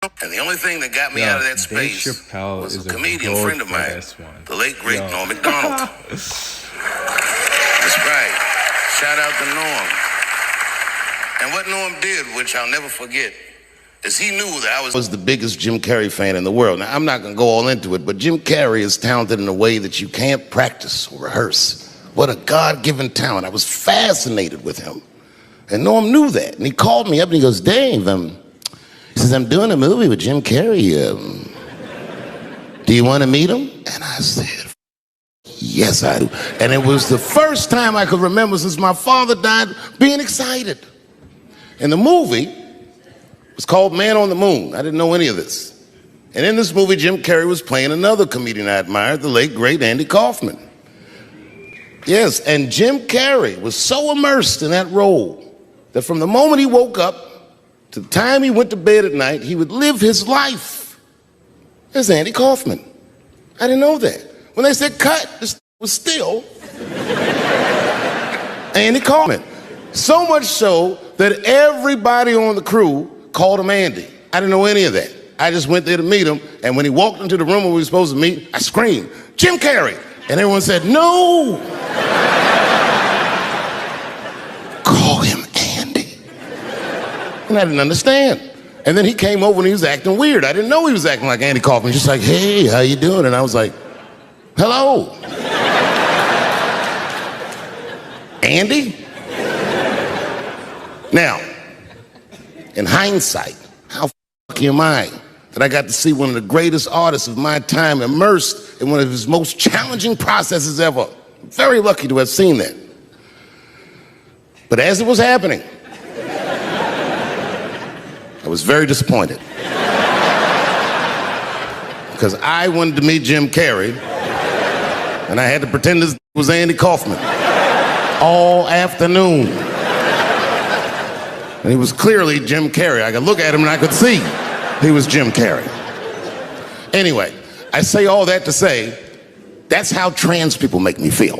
And the only thing that got me out of that space Chapelle was is a comedian friend of mine, the late, great Norm Macdonald. That's right. Shout out to Norm. And what Norm did, which I'll never forget, is he knew that I was the biggest Jim Carrey fan in the world. Now, I'm not going to go all into it, but Jim Carrey is talented in a way that you can't practice or rehearse. What a God-given talent. I was fascinated with him. And Norm knew that. And he called me up and he goes, Dave, he says, I'm doing a movie with Jim Carrey. Do you want to meet him? And I said, yes, I do. And it was the first time I could remember since my father died being excited. And the movie was called Man on the Moon. I didn't know any of this. And in this movie, Jim Carrey was playing another comedian I admired, the late, great Andy Kaufman. Yes, and Jim Carrey was so immersed in that role that from the moment he woke up to the time he went to bed at night, he would live his life as Andy Kaufman. I didn't know that. When they said cut, this was still Andy Kaufman. So much so that everybody on the crew called him Andy. I didn't know any of that. I just went there to meet him, and when he walked into the room where we were supposed to meet, I screamed, Jim Carrey! And everyone said, no! Call him Andy. And I didn't understand. And then he came over and he was acting weird. I didn't know he was acting like Andy Kaufman. Just like, hey, how you doing? And I was like, hello. Andy? Now, in hindsight, how lucky am I that I got to see one of the greatest artists of my time immersed in one of his most challenging processes ever. Very lucky to have seen that. But as it was happening, I was very disappointed. Because I wanted to meet Jim Carrey, and I had to pretend this was Andy Kaufman all afternoon. And he was clearly Jim Carrey. I could look at him and I could see he was Jim Carrey. Anyway, I say all that to say, that's how trans people make me feel.